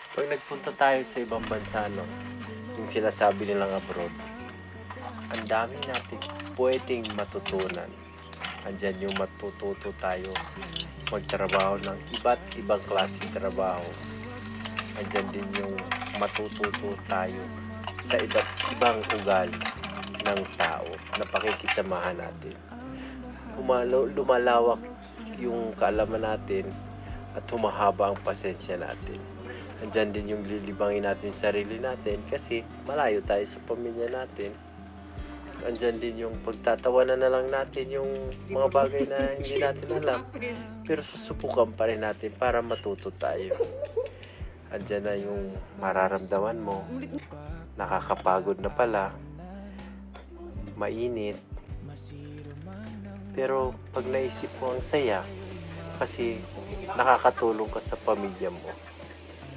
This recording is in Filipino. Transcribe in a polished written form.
Pag nagpunta tayo sa ibang bansa, no, yung sinasabi nilang abroad, ang dami nating puwedeng matutunan. Andiyan yung matututo tayo magtrabaho ng iba't ibang klaseng trabaho. Andiyan din yung matututo tayo sa iba't ibang ugali ng tao na pakikisamahan natin. Lumalawak yung kaalaman natin at humahaba ang pasensya natin. Andiyan din yung lilibangin natin sarili natin kasi malayo tayo sa pamilya natin. Andiyan din yung pagtatawanan na lang natin yung mga bagay na hindi natin alam, pero susubukan pa rin natin para matuto tayo. Andiyan na yung mararamdaman mo, nakakapagod na pala, mainit, pero pag naisip mo ang saya, kasi nakakatulong ka sa pamilya mo.